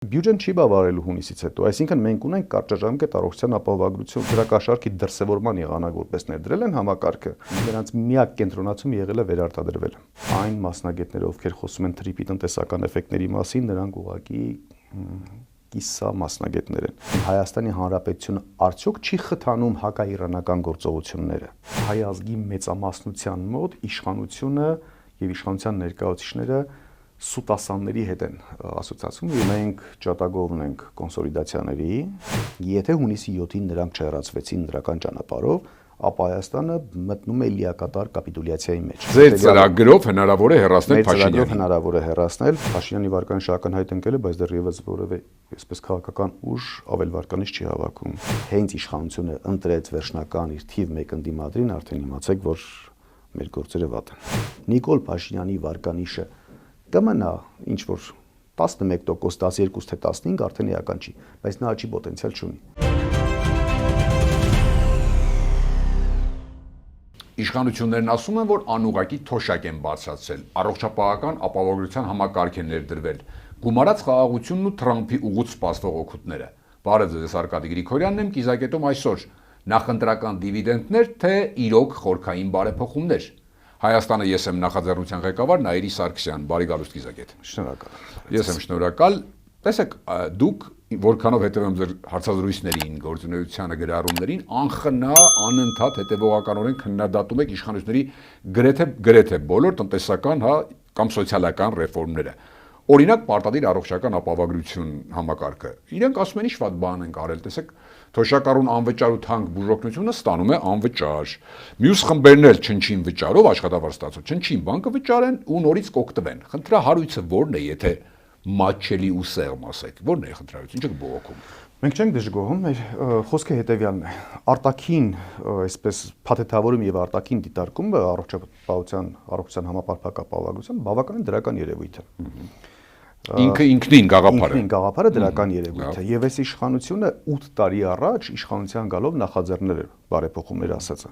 Բյուջեն չի բավարարելու հունիսից հետո, այսինքն մենք ունենք կարճաժամկետ առողջության ապահովագրություն, դրա կաշառքի դրսևորման եղանակ որպես ներդրել են համակարգը, նրանց միակ կենտրոնացում եղել է վերարտադրվելը։ Այն մասնագետները, ովքեր խոսում են թրիփի տնտեսական էֆեկտների մասին, նրանք ուղղակի կիսա մասնագետներ են։ Հայաստանի Հանրապետությունը արդյոք չի խթանում հակաիրանական գործողությունները։ Հայ ազգի մեծամասնության մոտ իշխանությունը եւ իշխանության ներկայացուցիչները սուտասանների հետ են ասոցիացում եւ մենք ճատագով ունենք կոնսոլիդացիաների, եթե հունիսի 7-ին նրանք չհեռացվեցին դրական ճանապարհով, ապա Հայաստանը մտնում է լիակատար կապիտուլյացիայի մեջ։ Ձեր ծրագրով հնարավոր է հեռացնել Փաշինյանին։ Ծրագրով հնարավոր է հեռացնել Փաշինյանի վարկանիշը ակնհայտ ընկել է, բայց դեռևս որևէ այսպես քաղաքական ուժ ավել վարկանիշ չի հավաքում։ Հենց իշխանությունը ընտրեց վերջնական իր թիվ 1 ընդդիմադրին, արդեն իմացեք, որ մեր գործերը վատ են։ Նիկոլ Փաշինյանի վարկանիշը կմնա ինչ որ 11%, 12 թե 15 արդեն էական չի, բայց նա աճի պոտենցիալ չունի։ Իշխանություններն ասում են, որ անուղղակի թոշակ են բարձրացրել, առողջապահական ապահովագրության համակարգ է ներդրվել, գումարած խաղաղությունն ու Թրամփի ուղուց սպասվող օգուտները։ Բարև ձեզ, Արկադի Գրիգորյանն եմ, կիզակետում այսօր նախընտրական դիվիդենդներ, թե իրոք խորքային բարեփոխումներ։ Հայաստանը ես եմ նախաձեռնության ղեկավար Նաիրի Սարգսյան, բարի գալուստ կիզակետ։ Շնորհակալ։ Ես եմ շնորհակալ։ Տեսեք, դուք որքանով հետևում ձեր հարցազրույցներին, գործունեությանը, գրառումներին, անխնա անընդհատ հետևողականորեն քննադատում եք իշխանությունների գրեթե բոլոր տնտեսական, կամ սոցիալական ռեֆորմները։ Օրինակ, պարտադիր առողջական ապահովագրություն համակարգը։ Իրենք ասում են, ինչ վատ բան են արել, տեսեք, թոշակառուն անվճար ու թանկ բուժօգնությունը ստանում է անվճար։ Մյուս խմբերն էլ չնչին վճարով աշխատավարձ ստացող, չնչին բանկը վճարեն ու նորից կօգտվեն։ Խնդրահարույցը ո՞րն է, եթե մատչելի ու սեղմ ասեք։ Ո՞րն է խնդրահարույցը, ինչ եք բողոքում։ Մենք չենք դժգոհում, մեր խոսքը հետևյալն է։ Արտաքին, այսպես փաթեթավորում եւ արտաքին դիտարկումը առողջության համապարփակ ապահովագրության բավականին դրական երևույթ է։ Ինքնին գաղափարը։ Ինքնին գաղափարը դրական երևույթ է։ Եվ այս իշխանությունը 8 տարի առաջ իշխանության գալով նախաձեռնել էր բարեփոխումներ ասածը։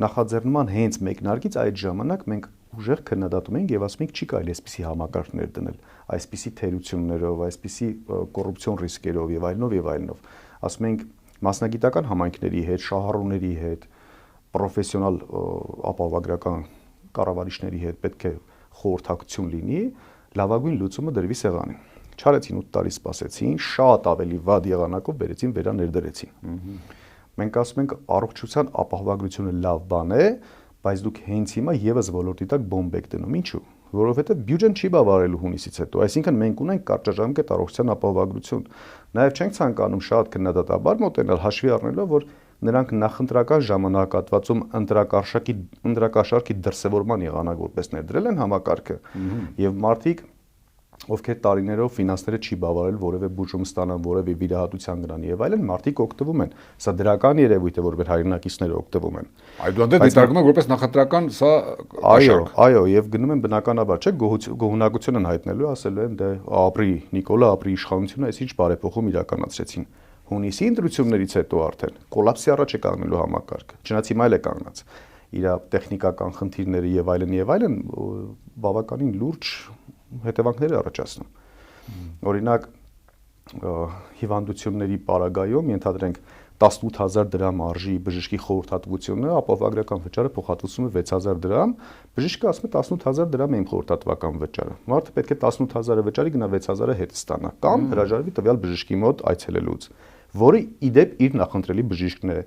Նախաձեռնման հենց մեկնարկից այդ ժամանակ մենք ուժեղ քննադատում ենք եւ ասում ենք չի կարելի այսպիսի համակարգներ դնել, այսպիսի թերություններով, այսպիսի կոռուպցիոն ռիսկերով եւ այլնով։ Ասում ենք մասնագիտական համայնքների հետ, շահառուների հետ, պրոֆեսիոնալ ապահովագրական կառավարիչների հետ պետք է խորհրդակցություն լինի, լավագույն լուծումը դրվի սեղանին։ Չարեցին 8 տարի սպասեցին, շատ ավելի վատ եղանակով բերեցին վերաներդրեցին։ Մենք ասում ենք առողջության ապահովագրությունը լավ բան է, բայց դուք հենց հիմա եւս ոլորտի տակ բոմբ եք դնում։ Ինչու՞։ Որովհետեւ բյուջեն չի բավարարելու հունիսից հետո, այսինքն մենք ունենք կարճաժամկետ առողջության ապահովագրություն։ Նաեւ չենք ցանկանում շատ քննադատաբար մոտենալ, հաշվի առնելով, որ նրանք նախընտրական ժամանակահատվածում ընտրակաշառքի դրսևորման եղանակ որպես ներդրել են համակարգը եւ մարդիկ ովքեր տարիներով ֆինանսները չի բավարարել որևէ բուժում ստանան, որևէ վիրահատության գնան եւ այլն, մարդիկ օգտվում են։ Սա դրական երևույթ է, որ մեր հայրենակիցները օգտվում են։ Այդուհանդերձ դիտարկում են որպես նախընտրական սա Այո, եւ գնում են բնականաբար, չէ, գոհունակություն են հայտնելու, ասելու են դե ապրի Նիկոլը, ապրի իշխանությունը, այս ինչ բարեփոխում իրականացրեցին։ Հունիսի ընտրություններից հետո արդեն կոլապսի առաջ է կանգնելու համակարգը։ Չնայած հիմա էլ է կանգնած։ Իր տեխնիկական խնդիրները եւ այլն բավականին լուրջ հետևանքներ առաջացնում։ Օրինակ հիվանդությունների պարագայում ենթադրենք 18000 դրամ արժի բժշկի խորհրդատվությունը, ապահովագրական վճարը փոխհատուցվում է 6000 դրամ, բժիշկը ասում է 18000 դրամ է իմ խորհրդատվական վճարը։ Մարդը պետք է 18000-ը վճարի, գնա 6000-ը հետ ստանա կամ հրաժարվի տվյալ բժշկի մոտ այցելելուց, որը իդեպ իր նախընտրելի բժիշկն է։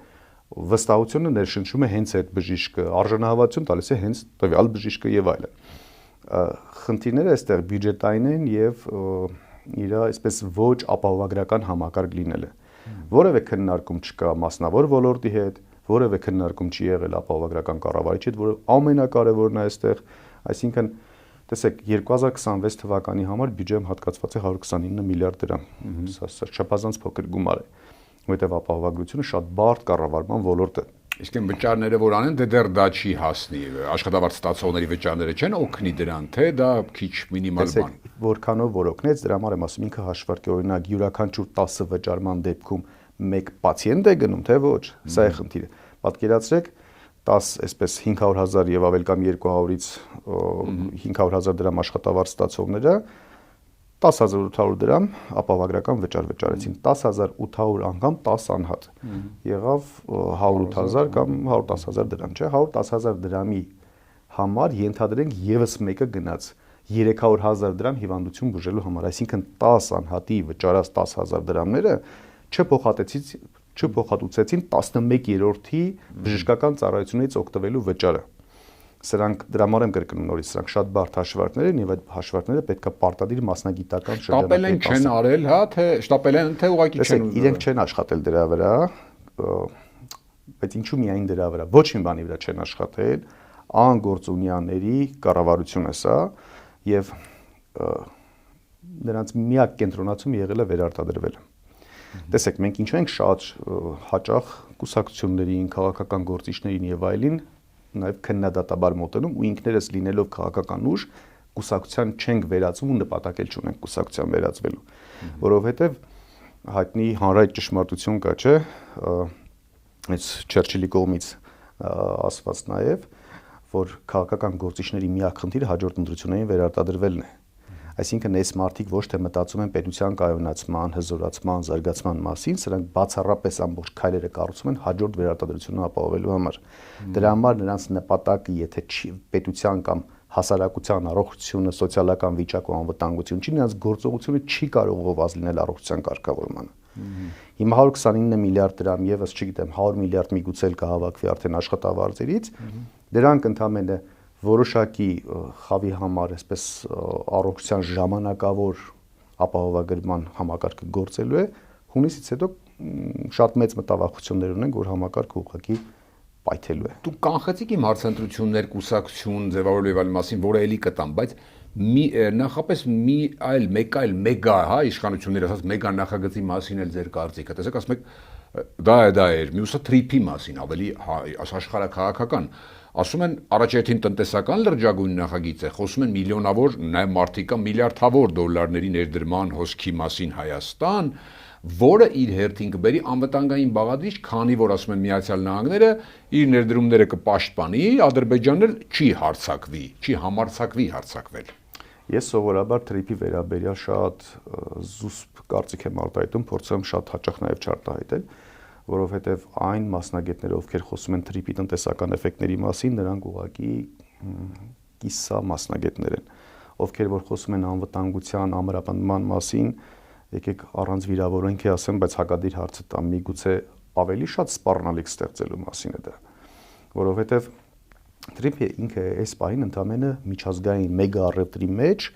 Վստահությունը ներշնչում է հենց այդ բժիշկը, արժանահավատություն տալիս է հենց տվյալ բժիշկը եւ այլն։ Խնդիրները այստեղ բյուջետային են եւ իր այսպես ոչ ապահովագրական համակարգ լինելը։ Որևէ քննարկում չկա մասնավոր ոլորտի հետ, որևէ քննարկում չի եղել ապահովագրական կառավարիչի հետ, որը ամենակարևորն է այստեղ, այսինքն տեսեք 2026 թվականի համար բյուջեն հատկացված է 129 միլիարդ դրամ։ Սա չափազանց փոքր գումար է, որովհետեւ ապահովագրությունը շատ բարդ կառավարման ոլորտ է։ Իսկ այն վճարները, որ անեն, դեռ դա չի հասնի։ Աշխատավարձ ստացողների վճարները չեն օգնի դրան, թե դա քիչ մինիմալ բան։ Որքանով որ օգնեց, դրա համար եմ ասում, ինքը հաշվարկի օրինակ յուրաքանչյուր 10 վճարման դեպքում մեկ պացիենտ է գնում, թե ոչ։ Սա է խնդիրը։ Պատկերացրեք 10 այսպես 500,000 եւ ավել կամ 200-ից 500,000 դրամ աշխատավարձ ստացողները 10800 դրամ ապահովագրական վճար վճարեցին, 10800 անգամ 10 անհատ, եղավ 108,000 կամ 110,000 դրամ, չէ, 110,000 դրամի համար ենթադրենք եւս մեկը գնաց 300,000 դրամ հիվանդություն բուժելու համար, այսինքն 10 անհատի վճարած 10,000 դրամները չփոխհատուցեցին 11/3-ի բժշկական ծառայությունից օգտվելու վճարը։ Սրանք դրամար եմ կրկնում նորից, սրանք շատ բարդ հաշվարկներ են եւ այդ հաշվարկները պետքա պարտադիր մասնագիտական շրջանակներում չեն արել, հա, թե շտապել են, թե ուղղակի չեն ուզում։ Իրենք չեն աշխատել դրա վրա, բայց ինչու միայն դրա վրա, ոչ մի բանի վրա չեն աշխատել, անգործունյաների կառավարությունը սա եւ նրանց միակ կենտրոնացումը եղել է վերարտադրվելը։ Տեսեք, մենք ինչու ենք շատ հաճախ կուսակցություններին, քաղաքական գործիչներին եւ այլին նաև քննադատաբար մոտենում ու ինքներս լինելով քաղաքական ուժ կուսակցության չենք վերածվում ու նպատակել չունենք կուսակցության վերածվելու, որովհետև հայտնի հանրայդ ճշմարտություն կա, չէ, այս Չերչիլի կողմից ասված նաև, որ քաղաքական գործիչների միակ խնդիրը հաջորդ ընտրություններին վերարտադրվելն է։ Այսինքն այս մարդիկ ոչ թե մտածում են պետության կայունացման, հզորացման, զարգացման մասին, սրանք բացառապես ամբողջ քայլերը կառուցում են հաջորդ վերարտադրությունը ապահովելու համար։ Դրա համար նրանց նպատակը, եթե չի պետության կամ հասարակության առողջությունը, սոցիալական վիճակը ու անվտանգությունը չի, նրանց գործողությունը չի կարող ողված լինել առողջության կարգավորմանը։ Հիմա 129 միլիարդ դրամ եւս, չգիտեմ, 100 միլիարդ միգուցե կհավաքվի արդեն աշխատավարձերից, դրանք ընդհանրապես որոշակի խավի համար, այսպես առողջության ժամանակավոր ապահովագրման համակարգը գործելու է, հունիսից հետո շատ մեծ մտավախություններ ունենք, որ համակարգը ուղղակի պայթելու է։ Դուք կանխեցիք իմ հարցընտրություններ, կուսակցություն, ձևավորելու եւ այլ մասին, որը էլի կտամ, բայց նախապես մեկ այլ մեգա, հա, իշխանություններ ասած մեգա նախագծի մասին էլ ձեր կարծիքը։ Տեսեք, ասում եք դա էր, մյուսը թրիփի մասին, ավելի աշխարհաքաղաքական։ Ասում են առաջերտին տնտեսական լրջագույն նախագիծ է, խոսում են միլիոնավոր, նաև մարդիկ կա միլիարդավոր դոլարների ներդրման հոսքի մասին Հայաստան, որը իր հերթին կբերի անվտանգային բաղադրիչ, քանի որ ասում են Միացյալ Նահանգները իր ներդրումները կպաշտպանի, Ադրբեջանն չի հարձակվի, չի համարձակվի հարձակվել։ Ես սովորաբար թրիփի վերաբերյալ շատ զուսպ կարծիք եմ արտահայտում, փորձում եմ շատ հաճախ նաև չարտահայտել, որովհետև այն մասնագետները, ովքեր խոսում են թրիփի տնտեսական էֆեկտների մասին, նրանք ուղղակի կիսա մասնագետներ են, ովքեր որ խոսում են անվտանգության, ամրապնդման մասին, եկեք առանց վիրավորանքի ասեմ, բայց հակադիր հարցը տամ, միգուցե ավելի շատ սպառնալիք ստեղծելու մասին է դա, որովհետև թրիփը ինքը այս պահին ընդամենը միջազգային մեգա առևտրի մեջ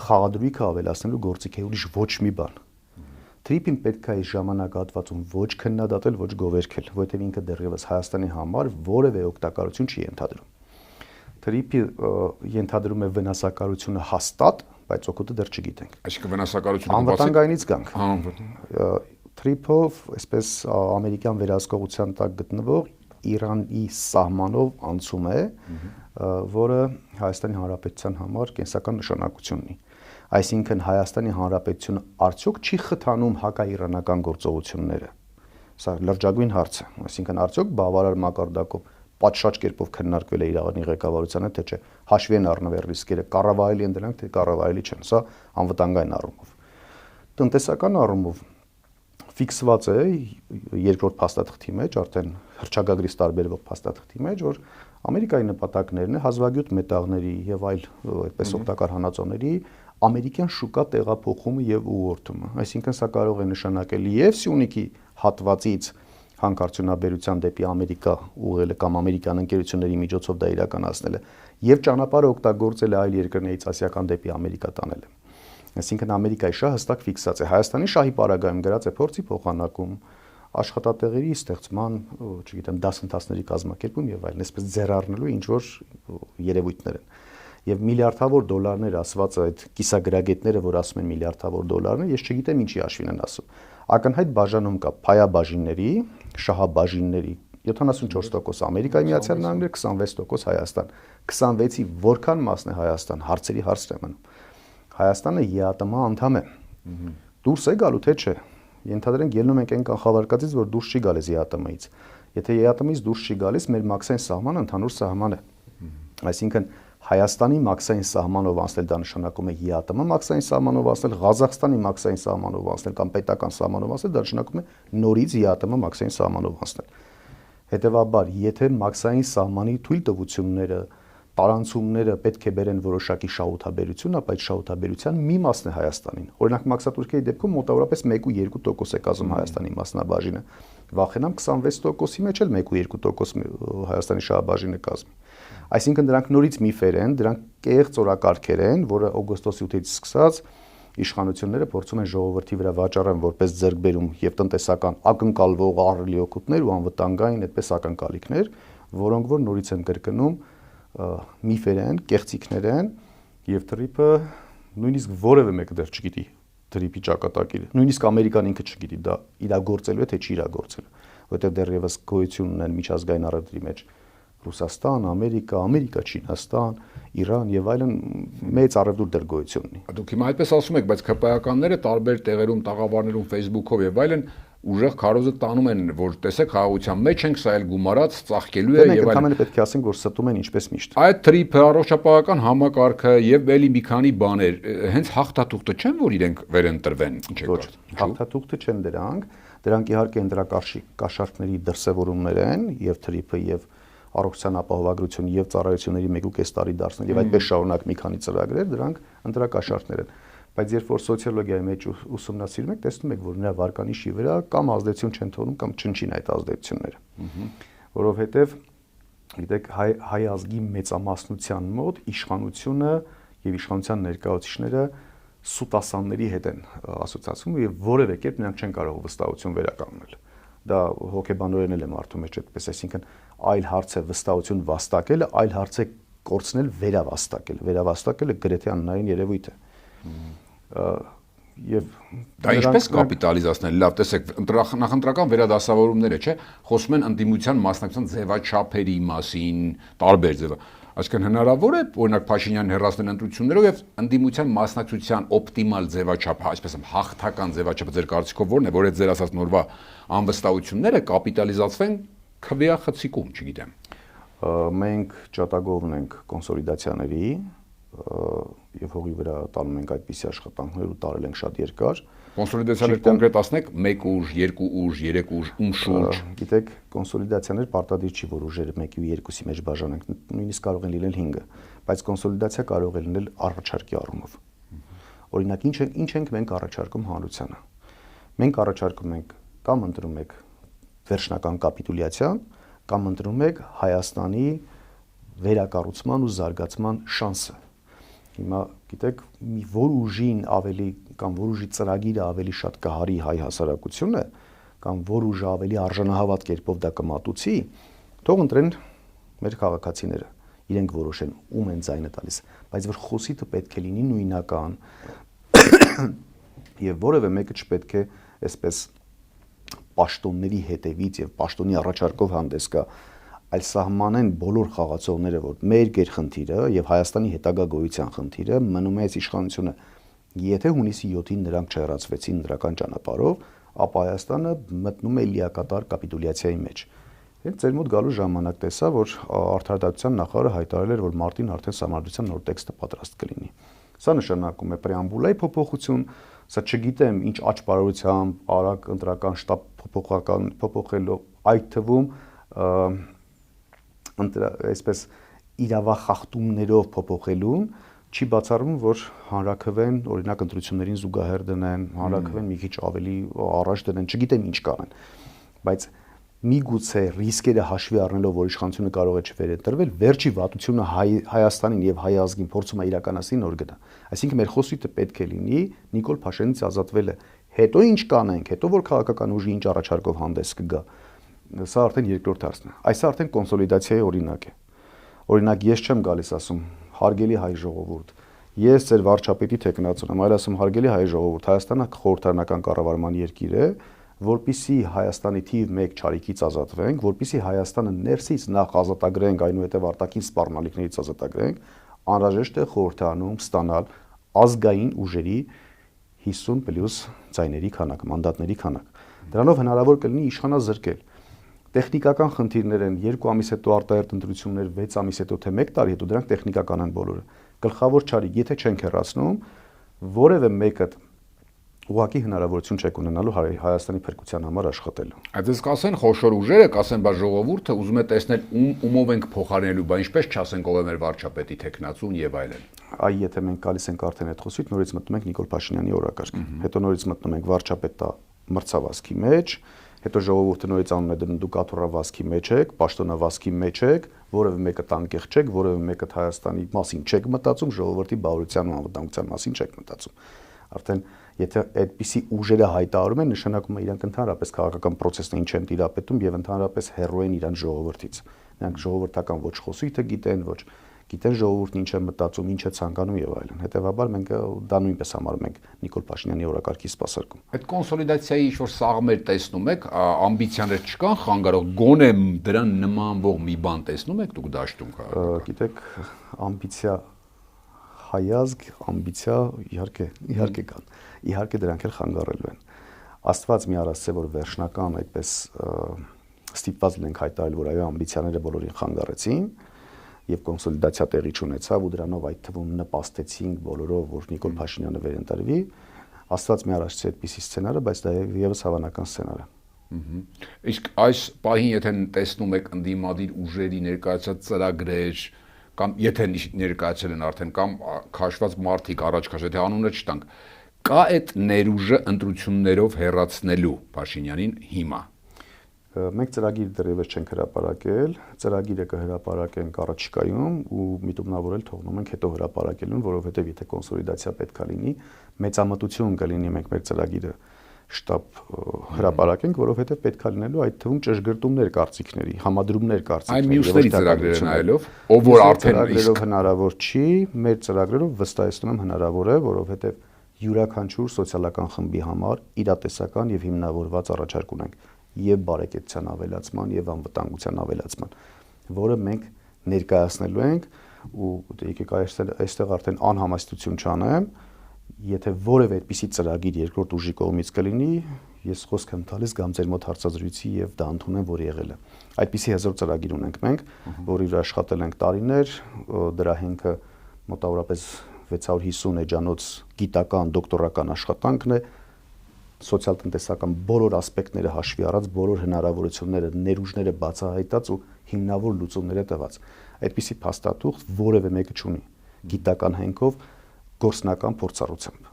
խաղադրույքը ավելացնելու գործիք է, ուրիշ ոչ մի բան։ Թրիփին պետք է այս ժամանակահատվածում ոչ քննադատել, ոչ գովերքել, որովհետև ինքը դեռևս Հայաստանի համար որևէ օգտակարություն չի ենթադրում։ Թրիփը ենթադրում է վնասակարությունը հաստատ, բայց օգուտը դեռ չգիտենք։ Այսինքն վնասակարությունը անվտանգայինից գանք։ Թրիփով, այսպես ամերիկյան վերահսկողության տակ գտնվող Իրանի սահմանով անցում է, որը Հայաստանի Հանրապետության համար կենսական նշանակություն ունի։ Այսինքն Հայաստանի Հանրապետությունը արդյոք չի խթանում հակաիրանական գործողությունները։ Սա լրջագույն հարց է, այսինքն արդյոք բավարար մակարդակով պատշաճ կերպով քննարկվել է Իրանի ղեկավարությանը, թե չէ, հաշվի են առնվել ռիսկերը, կառավարելի են դրանք, թե կառավարելի չեն, սա անվտանգային առումով։ Տնտեսական առումով ֆիքսված է երկրորդ փաստաթղթի մեջ, արդեն հռչակագրից տարբերվող փաստաթղթի մեջ, որ Ամերիկայի նպատակներն է հազվագյուտ մետաղների եւ այլ այդպես օգտակար հանածոների ամերիկյան շուկա տեղափոխումը եւ ուղղորդումը։ Այսինքն սա կարող է նշանակել եւ Սյունիքի հատվածից հանքարդյունաբերության դեպի Ամերիկա ուղղելը կամ ամերիկյան ընկերությունների միջոցով դա իրականացնելը եւ ճանապարհը օգտագործել այլ երկրներից ասիական դեպի Ամերիկա տանելը։ Այսինքն Ամերիկայի շահը հստակ ֆիքսած է։ Հայաստանի շահի պարագայում գրած է փորձի փոխանակում, աշխատատեղերի ստեղծման, չգիտեմ, դասընթացների կազմակերպում եւ այլն, այսպես ձեռառնելու ինչ որ երևույթներ են։ Եվ միլիարդավոր դոլարներ ասված այդ կիսագրագետները, որ ասում են միլիարդավոր դոլարներ, ես չգիտեմ ինչի հաշվին են ասում։ Ակնհայտ բաժանում կա փայաբաժինների, շահաբաժինների 74% Ամերիկայի Միացյալ Նահանգներ, 26% Հայաստան։ 26-ի որքան մասն է Հայաստան, հարցերի հարցն է մնում։ Հայաստանը ԵԱՏՄ անդամ է։ Դուրս է գալու թե չէ։ Ենթադրենք ելնում ենք այն կանխավարկածից, որ դուրս չի գալիս ԵԱՏՄ-ից։ Եթե ԵԱՏՄ-ից դուրս չի գալիս, մեր մաքսային սահմանը ընդհանուր սահման է։ Այսինքն Հայաստանի մաքսային սահմանով անցնել դա նշանակում է ԵԱՏՄ մաքսային սահմանով անցնել, Ղազախստանի մաքսային սահմանով անցնել կամ պետական սահմանով անցնել, դա նշանակում է նորից ԵԱՏՄ մաքսային սահմանով անցնել։ Հետևաբար, եթե մաքսային սահմանի թույլտվությունները, տարանցումները պետք է բերեն որոշակի շահութաբերություն, ապա այդ շահութաբերության մի մասն է Հայաստանին։ Օրինակ մաքսատուրքիայի դեպքում մոտավորապես 1.2% է կազմում Հայաստանի մասնաբաժինը։ Վախենամ 26%-ի մեջ էլ 1.2% Հայաստանի շահաբաժինը կազմի։ Այսինքն դրանք նորից միֆեր են, դրանք կեղծ օրակարգեր են, որը օգոստոսի 8-ից սկսած իշխանությունները փորձում են ժողովրդի վրա վաճառեն որպես ձեռքբերում եւ տնտեսական ակնկալվող ահռելի օգուտներ ու անվտանգային այդպես ակնկալիքներ, որոնք որ նորից են կրկնում միֆեր են, կեղծիքներ են եւ թրիփը նույնիսկ որևէ մեկը դեռ չգիտի թրիփի ճակատագիրը։ Նույնիսկ Ամերիկան ինքը չգիտի դա իրագործելու է թե չի իրագործելու, որովհետեւ դեռևս գոյություն ունեն միջազգային առևտրի մեջ Ռուսաստան, Ամերիկա, Չինաստան, Իրան եւ այլն մեծ առևտուր դեռ գոյություն ունի։ Դուք հիմա այդպես ասում եք, բայց ԿՊԱ-ականները տարբեր տեղերում, տաղավարներում, Facebook-ով եւ այլն ուժեղ քարոզը տանում են, որ տեսեք խաղաղության մեջ ենք, սա էլ գումարած ծաղկելու է եւ այլն։ Մենք պետք է ասենք, որ ստում են ինչպես միշտ։ Այդ թրիփը առողջապահական համակարգը եւ էլի մի քանի բաներ, հենց հաղթաթուղթը չեն, որ իրենք վերընտրվեն, ինչ է կար։ Հաղթաթուղթը չեն դրանք իհարկե ընտրակաշառքների դրսևորումներ են եւ թրիփը եւ առողջության ապահովագրություն եւ ծառայությունների 1.5 տարի դարձնել եւ այդպես շարունակ մի քանի ծրագրեր, դրանք ընտրակաշառքներ են։ Բայց երբ որ սոցիոլոգիայի մեջ ուսումնասիրում եք, տեսնում եք, որ նրա վարկանիշի վրա կամ ազդեցություն չեն թողնում կամ չնչին այդ ազդեցությունները։ Որովհետեւ գիտեք, հայ ազգի մեծամասնության մոտ իշխանությունը եւ իշխանության ներկայացուցիչները սուտասանների հետ են ասոցիացվում եւ որևէ կերպ նրանք չեն կարող վստահություն վերականգնել։ Դա հոգեբանորեն էլ եմ արդյոք մեջ այդպես, այսինքն այլ հարց է վստահություն վաստակելը, այլ հարց է կորցնել վերավաստակել։ Վերավաստակելը գրեթե անհնարին երևույթ է։ Եվ դա ինչպես կապիտալիզացնել։ Լավ, տեսեք, նախընտրական վերադասավորումները, չէ՞, խոսում են ընդդիմության մասնակցության ձևաչափերի մասին, տարբեր ձևա։ Այսինքն հնարավոր է օրինակ Փաշինյանն հեռացնել ընտրություններով եւ ընդդիմության մասնակցության օպտիմալ ձևաչափը, այսպես ասեմ, հաղթական ձևաչափը ձեր կարծիքով ո՞րն է, որ այդ ձեր ասած նորվա անվստահությունները կապիտալիզացվեն քվեախցիկում, չգիտեմ։ Մենք ճատագով ունենք կոնսոլիդացիաների եւ հողի վրա տանում ենք այդպիսի աշխատանքներ ու տարել ենք շատ երկար։ Կոնսոլիդացիաներ կոնկրետ ասնեք 1 ուժ, 2 ուժ, 3 ուժ, ում շուրջ։ Գիտեք, կոնսոլիդացիաներ պարտադիր չի, որ ուժերը 1-ի ու 2-ի մեջ բաժանենք, նույնիսկ կարող են լինել 5-ը, բայց կոնսոլիդացիա կարող է լինել առաջարկի առումով։ Օրինակ, ինչ ենք մենք առաջարկում հանրությանը։ Մենք առաջարկում ենք կամ ընտրում եք վերջնական կապիտուլյացիա, կամ ընտրում եք Հայաստանի վերակառուցման ու զարգացման շանսը։ Հիմա գիտեք, որ ուժին ավելի կամ որ ուժի ծրագիրը ավելի շատ կհարի հայ հասարակությունը կամ որ ուժը ավելի արժանահավատ կերպով դա կմատուցի, թող ընտրեն մեր քաղաքացիները, իրենք որոշեն ում են ձայնը տալիս, բայց որ խոսիթը պետք է լինի նույնական եւ որևէ մեկը չպետք է այսպես պաշտոնների հետևից եւ պաշտոնի առաջարկով հանդես գա, այլ սահմանեն բոլոր խաղացողները, որ մեր գերխնդիրը եւ Հայաստանի հետագա գոյության խնդիրը մնում է այս իշխանությունը։ Եթե հունիսի 7-ին նրանք չհեռացվեցին դրական ճանապարհով, ապա Հայաստանը մտնում է լիակատար կապիտուլյացիայի մեջ։ Հենց ձեր մոտ գալու ժամանակ տեսա, որ Արդարադատության նախարարը հայտարարել էր, որ մարտին արդեն Սահմանադրության նոր տեքստը պատրաստ կլինի։ Սա նշանակում է պրեամբուլայի փոփոխություն, սա չգիտեմ ինչ աճ բարոյությամբ, արագ ընտրական շտաբ փոփոխելով, այդ թվում այսպես իրավախախտումներով փոփոխելուն չի բացառվում, որ հանրաքվեն օրինակ ընտրություններին զուգահեռ դնեն, հանրաքվեն մի քիչ ավելի առաջ դնեն, չգիտեմ ինչ կանեն, բայց միգուցե ռիսկերը հաշվի առնելով, որ իշխանությունը կարող է չվերընտրվել, վերջի վատությունը Հայաստանին եւ հայ ազգին փորձում է իրականացնել նոր գնա։ Այսինքն մեր խոսիթը պետք է լինի Նիկոլ Փաշինյանից ազատվելը, հետո ինչ կանենք, հետո որ քաղաքական ուժի ինչ առաջարկով հանդես կգա։ Սա արդեն երկրորդ հարցն է։ Այս արդեն կոնսոլիդացիայի օրինակ է։ Օրինակ ես չեմ գալիս ասում հարգելի հայ ժողովուրդ, ես ձեր վարչապետի թեկնածուն եմ, այլ ասում հարգելի հայ ժողովուրդ, Հայաստանը խորհրդարանական կառավարման երկիր է, որպիսի Հայաստանի թիվ 1 չարիքից ազատվենք, որպիսի Հայաստանը ներսից նախ ազատագրենք, այնուհետև արտաքին սպառնալիքներից ազատագրենք, անհրաժեշտ է խորհրդարանում ստանալ ազգային ուժերի 50+ ձայների քանակ, մանդատների քանակ։ Դրանով հնարավոր կլինի իշխանազրկել։ Տեխնիկական խնդիրներ են 2 ամիս հետո արտահերտ ընտրություններ, 6 ամիս հետո թե 1 տարի հետո դրանք տեխնիկական են բոլորը։ Գլխավոր չարիք, եթե չենք հեռացնում, որևէ մեկը ուղղակի հնարավորություն չեք ունենալու Հայաստանի փրկության համար աշխատելու։ Այդպես կասեն խոշոր ուժերը, կասեն բա ժողովուրդը ուզում է տեսնել ումով ենք փոխարինելու, բա ինչպես չասենք ով է մեր վարչապետի տեխնացուն եւ այլն։ Այ եթե մենք գալիս ենք արդեն այդ խոսից, նորից մտնում ենք Նիկոլ Փաշինյանի օրակարգ, հետո նորից մտնում ենք վարչապետա մրցավազքի մեջ, հետո ժողովուրդը նորից անում է դնում դուք աթոռավազքի մեջ եք, պաշտոնավազքի մեջ եք, որևէ մեկը տանկեղ չեք, որևէ մեկը Հայաստանի մասին չեք մտածում, ժողովրդի բարության ու անվտանգության մասին չեք մտածում։ Արդեն եթե այդպիսի ուժերը հայտարարում են, նշանակում է իրանք ընդհանրապես քաղաքական process-ն ինչ են տիրապետում եւ ընդհանրապես հեռու են իրան ժողովրդից։ Նրանք ժողովրդական ոչ խոսույթը գիտեն, ոչ գիտեն ժողովուրդն ինչ է մտածում, ինչ է ցանկանում եւ այլն։ Հետեւաբար մենք դա նույնպես համարում ենք Նիկոլ Փաշինյանի օրակարգի սպասարկում։ Այդ կոնսոլիդացիայի ինչ-որ սաղմեր տեսնում եք, ամբիցիաներ չկան խանգարող, գոնե դրան նմանվող մի բան տեսնում եք դուք դաշտում քաղաք։ Գիտեք, ամբիցիա հայազգ, ամբիցիա իհարկե կան։ Իհարկե դրանք էլ խանգարելու են։ Աստված մի առասցե, որ վերջնական այդպես ստիպված լինենք հայտարարել, որ այո, ամբիցիաները բոլորին խանգարեցին եւ կոնսոլիդացիա տեղի չունեցավ ու դրանով այդ թվում նպաստեցինք բոլորով, որ Նիկոլ Փաշինյանը վերընտրվի, Աստված մի առասցե այդպիսի սցենարը, բայց դա եւս հավանական սցենար է։ Իսկ այս պահին եթե տեսնում եք ընդդիմադիր ուժերի ներկայացած ծրագրեր կամ եթե ներկայացել են արդեն կամ քաշված մարդիկ առաջ քաշ, եթե անունը չտանք, կա այդ ներուժը ընտրություններով հեռացնելու Փաշինյանին հիմա։ Մենք ծրագիր դեռևս չենք հրապարակել, ծրագիրը կհրապարակենք առաջիկայում ու միտումնավորել թողնում ենք հետո հրապարակելուն, որովհետև եթե կոնսոլիդացիա պետքա լինի, մեծամտություն կլինի մենք մեր ծրագիրը շտապ հրապարակենք, որովհետև պետքա լինելու այդ թվում ճշգրտումներ կարծիքների, համադրումներ կարծիքների։ Այն մյուսների ծրագրերը նայելով, ով որ արդեն իսկ հնարավոր չի, մեր ծրագրերով վստահեցնում եմ հնարավոր է, որովհետև յուրաքանչյուր սոցիալական խմբի համար իրատեսական եւ հիմնավորված առաջարկ ունենք եւ բարեկեցության ավելացման եւ անվտանգության ավելացման, որը մենք ներկայացնելու ենք ու եկեք այստեղ արդեն անհամաստություն չանեմ, եթե որևէ այդպիսի ծրագիր երկրորդ ուժի կողմից կլինի, ես խոսք եմ տալիս գամ ձեր մոտ հարցազրույցի եւ դա ընդունեմ, որ եղել է։ Այդպիսի հզոր ծրագիր ունենք մենք, որի վրա աշխատել ենք տարիներ, դրա հենքը մոտավորապես 650 էջանոց գիտական դոկտորական աշխատանքն է, սոցիալ-տնտեսական բոլոր ասպեկտները հաշվի առած, բոլոր հնարավորությունները, ներուժները բացահայտած ու հիմնավոր լուծումները տված։ Այդպիսի փաստաթուղթ որևէ մեկը չունի գիտական հենքով, գործնական փորձառությամբ։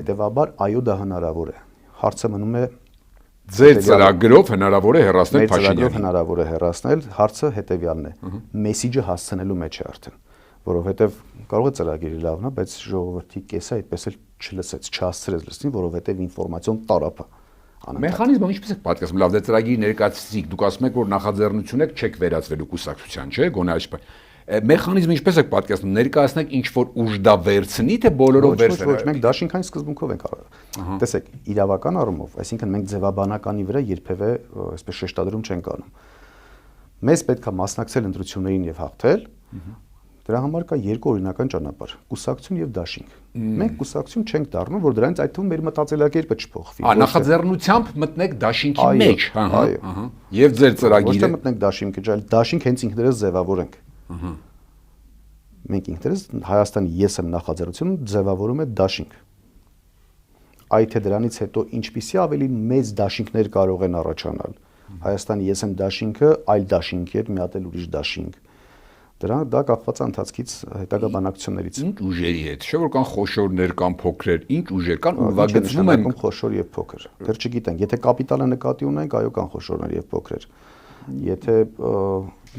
Հետևաբար, այո, դա հնարավոր է։ Հարցը մնում է ձեր ծրագրով հնարավոր է հեռացնել Փաշինյանին։ Մեր ծրագրով հնարավոր է հեռացնել, հարցը հետևյալն է։ Մեսիջը հասցնելու մեջ է արդեն, որովհետև կարող է ծրագիրը լավն է, բայց ժողովրդի կեսը այդպես էլ չլսեց, չհասցրեց լսին, որովհետև ինֆորմացիոն տարափ է։ Մեխանիզմը ինչպես եք պատկերացնում, լավ դե ծրագիրը ներկայացրիք, դուք ասում եք, որ նախաձեռնություն եք, չեք վերածվելու կուսակցության, չէ՞, գոնե այսպես։ Մեխանիզմը ինչպես եք պատկերացնում, ներկայացնեք ինչ որ ուժ դա վերցնի, թե բոլորով վերցնի։ Ոչ, մենք դաշինքային սկզբունքով ենք արել։ Տեսեք, իրավական առումով, այսինքն մենք ձևաբանականի վրա երբևէ այսպես շեշտադրում չենք անում։ Մեզ պետք է մասնակցել ընտրություններին եւ հաղթել։ Դրա համար կա երկու օրինական ճանապարհ՝ կուսակցություն եւ դաշինք։ Մենք կուսակցություն չենք դառնում, որ դրանից այդ թվում մեր մտածելակերպը չփոխվի։ Նախաձեռնությամբ մտնեք դաշինքի մեջ, եւ ձեր ծրագիրը։ Ոչ թե մտնենք դաշինքը, այլ դաշինք հենց ինքներս ձևավորենք։ Մենք ինքներս Հայաստանի ես եմ նախաձեռնությունը ձևավորում է դաշինք։ Այդ թե դրանից հետո ինչպիսի ավելի մեծ դաշինքներ կարող են առաջանալ։ Հայաստանի ես եմ դաշինքը, այլ դաշինքի հետ միատել ուրիշ դաշինք։ Դա կապված է ընթացքից հետագա բանակցություններից։ Ինչ ուժերի հետ, չէ՞ որ կան խոշորներ կամ փոքրեր, ինչ ուժեր կան, ուրվագծվում են խոշոր եւ փոքր։ Դեռ չգիտենք, եթե կապիտալը նկատի ունենք, այո կան խոշորներ եւ փոքրեր։ Եթե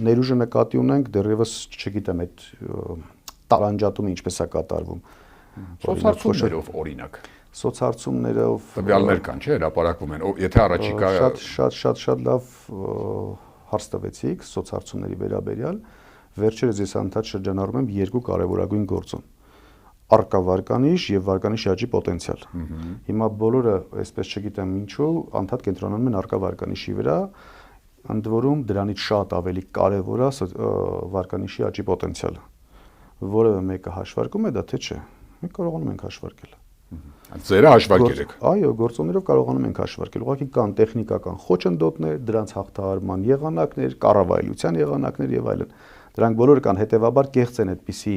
ներուժը նկատի ունենք, դեռևս չգիտեմ այդ տարանջատումը ինչպես է կատարվում։ Սոցհարցումներով օրինակ։ Սոցհարցումներով տվյալներ կան, չէ՞, հրապարակվում են։ Եթե առաջիկա շատ լավ հարց տվեցիք սոցհարցումների վերաբերյալ։ Վերջերս ես անդադ շրջանառում եմ երկու կարևորագույն գործոն՝ արկա վարկանիշ եւ վարկանիշի աճի պոտենցիալ։ Հիմա բոլորը, այսպես չգիտեմ ինչու, անդադ կենտրոնանում են արկա վարկանիշի վրա, ընդ որում դրանից շատ ավելի կարևոր է վարկանիշի աճի պոտենցիալը։ Որևէ մեկը հաշվարկում է դա թե չէ։ Մենք կարողանում ենք հաշվարկել։ Ձերը հաշվարկել եք։ Այո, գործոններով կարողանում ենք հաշվարկել։ Ուղղակի կան տեխնիկական խոչընդոտներ, դրանց հաղթահարման եղանակներ, կառավարության եղանակներ եւ այլն։ Դրանք բոլորը կան, հետեւաբար կեղծ են այդպիսի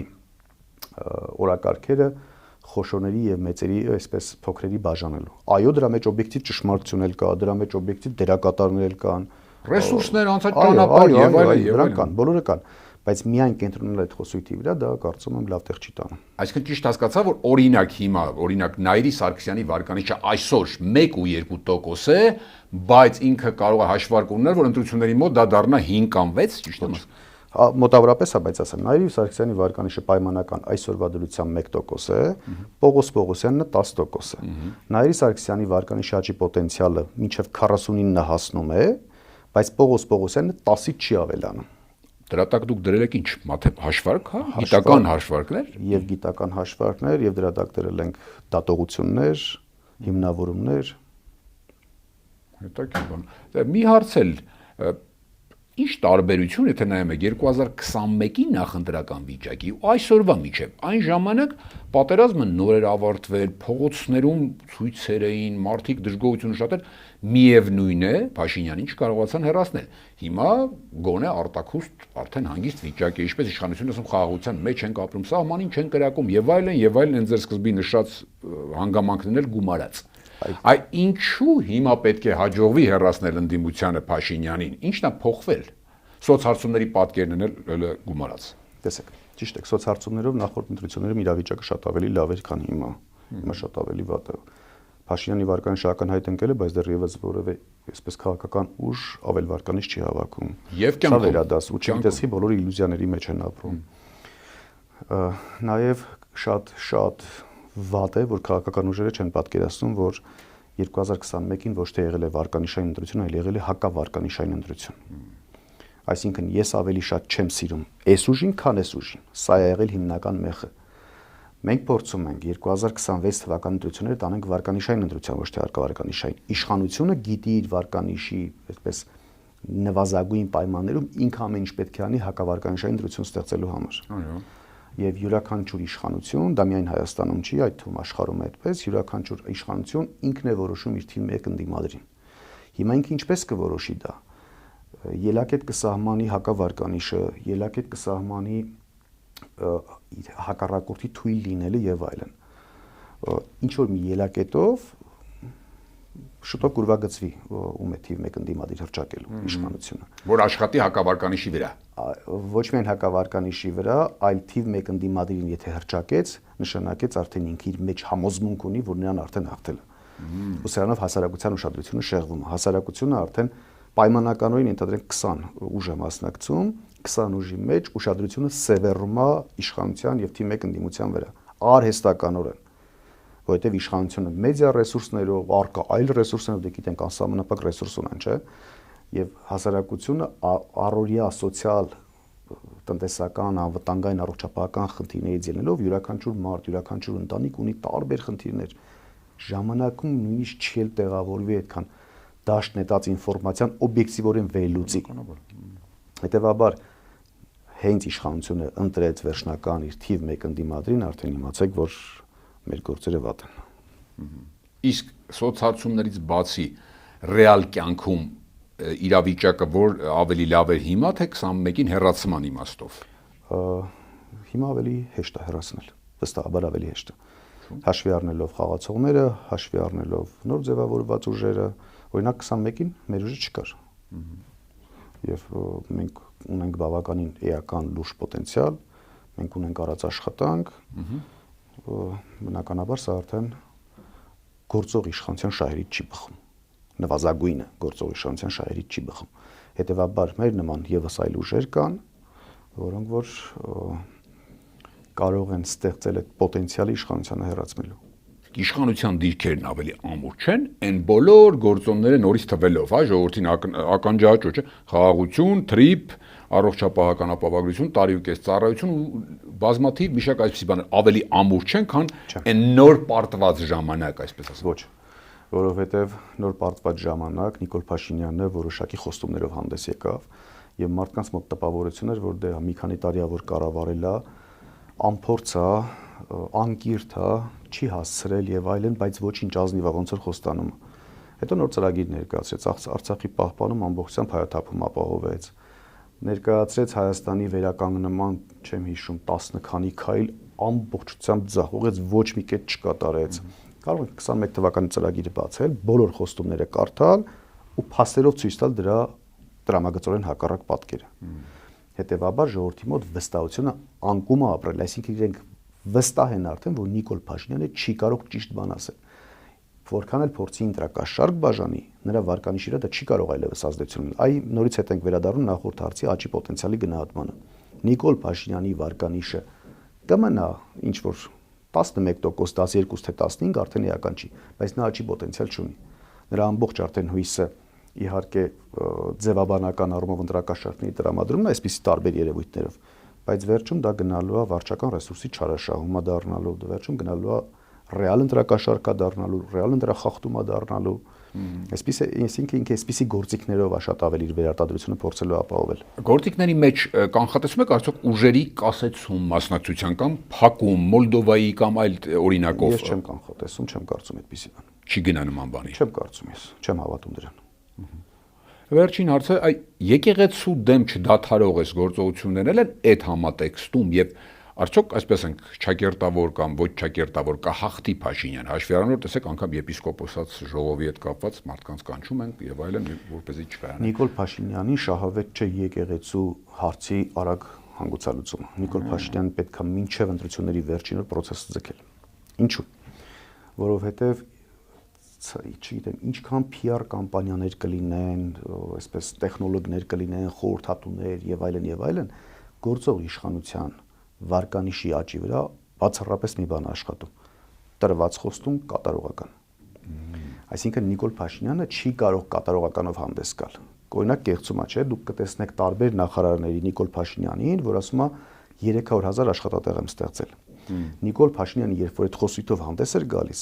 օրակարգերը խոշորների եւ մեծերի, այսպես փոքրերի բաժանելու։ Այո, դրա մեջ օբյեկտիվ ճշմարտություն էլ կա, դրա մեջ օբյեկտիվ դերակատարներ կան, ռեսուրսներ, անցած ճանապարհ եւ այլն, դրանք կան, բոլորը կան, բայց միայն կենտրոնալ այդ խոսույթի վրա դա կարծում եմ լավ տեղ չի տանում։ Այսինքն ճիշտ հասկացա, որ օրինակ հիմա, օրինակ Նայիրի Սարգսյանի վարկանիշը այսօր 1.2% է, բայց ինքը կարող է հաշվարկ ունել, որ ընտրությունների մոտ դա դառնա 5 կամ 6, ճիշտ է։ Մոտավորապես է, բայց ասեմ, Նայիրի Սարգսյանի վարկանիշը պայմանական այսօրվա դրությամբ 1% է, Պողոս Պողոսյանն 10% է։ Նայիրի Սարգսյանի վարկանիշի աճի պոտենցիալը մինչև 49 հասնում է, բայց Պողոս Պողոսյանը 10-ից չի ավելանում։ Դրա տակ դուք դրել եք ինչ, հաշվարկ, հա, գիտական հաշվարկներ եւ գիտական հաշվարկներ եւ դրա տակ դրել ենք դատողություններ, հիմնավորումներ։ Հետաքրքիր բան։ Դե մի հարց էլ, ինչ տարբերություն, եթե նայում եք 2021-ի նախընտրական վիճակի ու այսօրվա միջև, այն ժամանակ պատերազմը նոր էր ավարտվել, փողոցներում ցույցեր էին, մարդիկ դժգոհություն շատեր, միևնույն է, Փաշինյանին չկարողացան հեռացնել։ Հիմա գոնե արտաքուստ արդեն հանգիստ վիճակ է, ինչպես իշխանությունը ասում խաղաղության մեջ ենք ապրում, սահմանին չեն կրակում եւ այլն, այն ձեր սկզբի նշած հանգամանքներն էլ գումարած։ Այ ինչու հիմա պետք է հաջողվի հեռացնել ընդդիմությանը Փաշինյանին։ Ինչն է փոխվել։ Սոցհարցումների պատկերն էլ գումարած։ Տեսեք, ճիշտ է, սոցհարցումներով նախորդ ընտրություններում իրավիճակը շատ ավելի լավ էր, քան հիմա։ Հիմա շատ ավելի վատ է։ Փաշինյանի վարկանիշը ակնհայտ ընկել է, բայց դեռևս որևէ այսպես քաղաքական ուժ ավել վարկանիշ չի հավաքում։ Եվ կյանքում վերադաս ու չգիտեսի բոլորը իլյուզիաների մեջ են ապրում։ Նաև շատ վատ է, որ քաղաքական ուժերը չեն պատկերացնում, որ 2021-ին ոչ թե եղել է վարկանիշային ընտրություն, այլ եղել է հակավարկանիշային ընտրություն։ Այսինքն ես ավելի շատ չեմ սիրում այս ուժին, քան այս ուժին։ Սա է եղել հիմնական մեխը։ Մենք փորձում ենք 2026 թվականի ընտրությունները տանենք վարկանիշային ընտրության, ոչ թե հակավարկանիշային։ Իշխանությունը գիտի իր վարկանիշի, այսպես նվազագույն պայմաններում ինքը ամեն ինչ պետք է անի հակավարկանիշային ընտրություն ստեղծելու համար։ Այո։ Եվ յուրաքանչյուր իշխանություն, դա միայն Հայաստանում չի, այդ թվում աշխարհում է այդպես, յուրաքանչյուր իշխանություն ինքն է որոշում իր թիվ 1 ընդդիմադրին։ Հիմա ինքը ինչպես կորոշի դա։ Ելակետ կսահմանի հակավարկանիշը, ելակետ կսահմանի հակառակորդի թույլ լինելը եւ այլն։ Ինչ որ մի ելակետով շուտով կուրվագծվի ում է թիվ 1 ընդդիմադիր հռչակելու իշխանությունը, որ աշխատի հակավարկանիշի վրա։ Ոչ միայն հակավարկանիշի վրա, այլ թիվ 1 ընդդիմադիրին եթե հռչակեց, նշանակեց արդեն ինքը իր մեջ համոզմունք ունի, որ նրան արդեն հաղթել է։ Ու սրանով հասարակության ուշադրությունը շեղվում է։ Հասարակությունը արդեն պայմանականորեն ընդհանրեն 20 ուժ է մասնակցում, 20 ուժի մեջ ուշադրությունը սևեռում է իշխանության եւ թիվ 1 ընդդիմության վրա։ Արհեստականորեն, որովհետեւ իշխանությունը մեդիա ռեսուրսներով, առկա այլ ռեսուրսներով, դե գիտենք անսահմանափակ ռեսուրս ունեն, չէ՞։ Եվ հասարակությունը առօրյա սոցիալ տնտեսական անվտանգային առողջապահական խնդիրներից ելնելով յուրաքանչյուր մարդ, յուրաքանչյուր ընտանիք ունի տարբեր խնդիրներ։ Ժամանակում նույնիսկ չի էլ տեղավորվի այդքան դաշտ նետած ինֆորմացիան օբյեկտիվորեն վերլուծի։ Հետևաբար հենց իշխանությունը ընտրեց վերջնական իր թիվ 1 ընդդիմադրին, արդեն իմացեք, որ մեր գործերը վատ են։ Իսկ սոցհարցումներից բացի ռեալ կյանքում իրավիճակը որ ավելի լավ է հիմա, թե 21-ին հեռացման իմաստով։ Հիմա ավելի հեշտ է հեռացնել, վստահաբար ավելի հեշտ է։ Հաշվի առնելով խաղացողները, հաշվի առնելով նոր ձևավորված ուժերը, օրինակ 21-ին մեր ուժը չկար։ Եվ մենք ունենք բավականին էական լուրջ պոտենցիալ, մենք ունենք արած աշխատանք, բնականաբար սա արդեն գործող իշխանության շահերից չի բխում, նվազագույնը գործող իշխանության շահերից չի բխում։ Հետևաբար մեր նման եւս այլ ուժեր կան, որոնք որ կարող են ստեղծել այդ պոտենցիալի իշխանությանը հեռացնելու։ Իշխանության դիրքերն ավելի ամուր չեն, այն բոլոր գործոնները նորից թվելով, հա, ժողովրդին ականջաճո, չէ, խաղաղություն, թրիփ, առողջապահական ապահովագրություն, տարի ու կես ծառայություն ու բազմաթիվ միշակ այսպիսի բաներ ավելի ամուր չեն, քան այն նոր պարտված ժամանակ, այսպես ասեմ։ Ոչ, որովհետև նոր պարտված ժամանակ Նիկոլ Փաշինյանը որոշակի խոստումներով հանդես եկավ եւ մարդկանց մոտ տպավորություն էր, որ դե մի քանի տարի է որ կառավարել է, անփորձ է, անկիրթ է, չի հասցրել եւ այլն, բայց ոչինչ ազնիվ ոնց որ խոստանում։ Հետո նոր ծրագիր ներկայացրեց, Արցախի պահպանում ամբողջությամբ հայաթափում ապահովեց։ Ներկայացրեց Հայաստանի վերականգնման, չեմ հիշում, 10 քանի քայլ ամբողջությամբ ձախողեց, ոչ մի կետ չկատարեց։ Կարող եք 21 թվականի ծրագիրը բացել, բոլոր խոստումները կարդալ ու փաստերով ցույց տալ դրա դրամագծորեն հակառակ պատկերը։ Հետևաբար ժողովրդի մոտ վստահությունը անկում է ապրել, այսինքն իրենք վստահ են արդեն, որ Նիկոլ Փաշինյանը չի կարող ճիշտ բան ասել։ Որքան էլ փորձի ինտրակաշարք բաժանի, նրա վարկանիշը դա չի կարող այլևս ազդեցություն ունենալ։ Այ նորից հետ ենք վերադառնում նախորդ հարցի աճի պոտենցիալի գնահատմանը։ Նիկոլ Փաշինյանի վարկանիշը կմնա ինչ որ 11%, 12 թե 15 արդեն էական չի, բայց նա աճի պոտենցիալ չունի։ Նրա ամբողջ արդեն հույսը իհարկե ձևաբանական առումով ընտրակաշարքների տրամադրումն է այսպիսի տարբեր երևույթներով, բայց վերջում դա գնալու է վարչական ռեսուրսի չարաշահումա դառնալու, վերջում գնալու է ռեալ ընտրակաշարքա դառնալու, ռեալ ընտրախախտումա դառնալու, այսինքն ինքը այսպիսի գործիքներով շատ ավելի իր վերարտադրությունը փորձելու ապահովել։ Գործիքների մեջ կանխատեսում եք արդյոք ուժերի կասեցում մասնակցության կամ փակում Մոլդովայի կամ այլ օրինակով։ Ես չեմ կանխատեսում, չեմ կարծում այդպիսի բան։ Չի գնա նման բանի։ Չեմ կարծում ես, չեմ հավատում դրան։ Վերջին հարցը, եկեղեցու դեմ չդադարող այս գործողություններն են այդ համատեքստում եւ արդյոք այսպես ենք ճակերտավոր կամ ոչ ճակերտավոր կա հաղթի Փաշինյան հաշվի առնելով տեսեք անգամ եպիսկոպոսած ժողովի հետ կապված մարդկանց կանչում են եւ այլն որպեսզի չկայանա։ Նիկոլ Փաշինյանի շահավետ չէ եկեղեցու հարցի արագ հանգուցալուծումը։ Նիկոլ Փաշինյանը պետք է մինչև ընտրությունների վերջին օր process-ը ձգել։ Ինչու՞։ Որովհետեւ չգիտեմ, ինչքան PR կամպանիաներ կլինեն, այսպես տեխնոլոգներ կլինեն, խորհրդատուներ եւ այլն, գործող իշխանության վարկանիշի աճի վրա բացառապես մի բան աշխատում։ Տրված խոստում կատարողական։ Այսինքն Նիկոլ Փաշինյանը չի կարող կատարողականով հանդես գալ։ Օրինակ կեղծումա, չէ, դուք կտեսնեք տարբեր նախարարների Նիկոլ Փաշինյանին, որ ասում է 300,000 աշխատատեղ եմ ստեղծել։ Նիկոլ Փաշինյանը երբ որ այդ խոսույթով հանդես էր գալիս,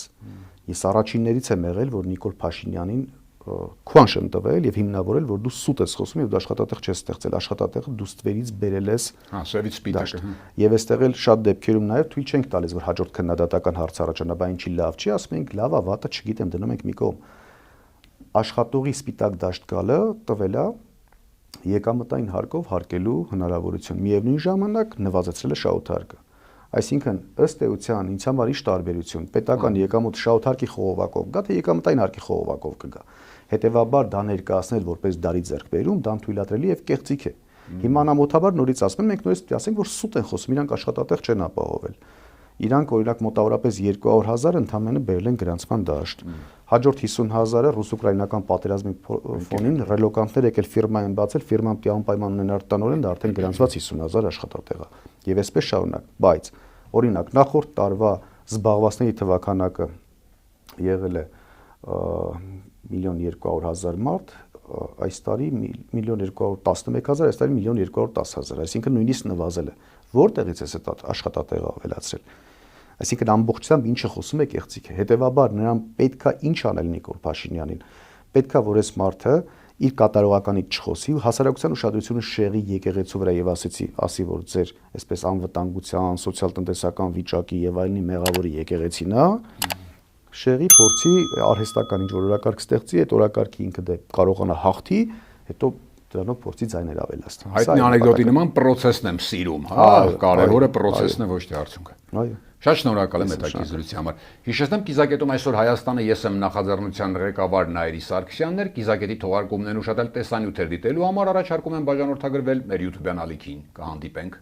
ես առաջիններից եմ եղել, որ Նիկոլ Փաշինյանին քուանշ եմ տվել եւ հիմնավորել, որ դու սուտ ես խոսում եւ դու աշխատատեղ չես ստեղծել, աշխատատեղը դու ստվերից բերել ես։ Սևից սպիտակ։ Եվ այստեղ էլ շատ դեպքերում նաեւ թույլ չենք տալիս, որ հաջորդ քննադատական հարց առաջանա, բա ինչի լավ չի, ասում ենք լավ է, վատը չգիտեմ, դնում ենք մի կողմ։ Աշխատողի սպիտակ դաշտ գալը տվել է եկամտային հարկով հարկելու հնարավորություն։ Միևնույն ժամանակ նվազեցրել է շահութարկը։ Այսինքն ըստ էության ինձ համար ի տարբերություն պետական եկամուտ շահութարկի խողովակով գա թե եկամտային հարկի խողովակով կգա։ Հետևաբար դա ներկայացնել որպես դարի ձեռքբերում, դա թույլատրելի եւ կեղծիք է։ Հիմա անամոթաբար նորից ասում ենք նորից պիտի ասենք, որ սուտ են խոսում, իրանք աշխատատեղ չեն ապահովել։ Իրանք օրինակ մոտավորապես 200,000 ընդամենը բերել են գրանցման դաշտ։ Հաջորդ 50,000-ը ռուս-ուկրաինական պատերազմի ֆոնին ռելոկանտներ եկել ֆիրմա են բացել, ֆիրման պիտի անպայման ունենար տնօրեն, դա արդեն գրանցված 50,000 աշխատատեղ է։ Եվ այսպես շարունակ, բայց օրինակ նախորդ տարվա զբաղվածների թվականակը եղել է 1,200,000 մարդ, այս տարի 1,211,000, այս տարի 1,210,000, այսինքն նույնիսկ նվազել է։ Որտեղից է այդ աշխատատեղը ավելացրել։ Այսինքն ամբողջությամբ ինչը խոսում է կեղծիք է։ Հետևաբար նրան պետքա ինչ անել Նիկոլ Փաշինյանին։ Պետքա որ այս մարդը իր կատարողականից չխոսի, հասարակության ուշադրությունը շեղի եկեղեցու վրա եւ ասի որ ձեր այսպես անվտանգության, սոցիալ-տնտեսական վիճակի եւ այլնի մեղավորի եկեղեցին է, շեղի փորձի արհեստական ինչ որ օրակարգ ստեղծի, այդ օրակարգի ինքը դե կարողանա հաղթի, հետո դրանով փորձի ձայներ ավելացնել։ Այդ անեկդոտի նման process-ն եմ սիրում, հա, կարևորը process-ն է, ոչ թե արդյունքը։ Այո։ Շատ շնորհակալ եմ հետաքրքրության համար։ Հիշեցնեմ կիզակետում այսօր Հայաստանը ես եմ նախաձեռնության ղեկավար Նայիրի Սարգսյանն էր, կիզակետի թողարկումներն ուշադիր տեսանյութեր դիտելու համար առաջարկում եմ բաժանորդագրվել մեր YouTube-յան ալիքին։ Կհանդիպենք։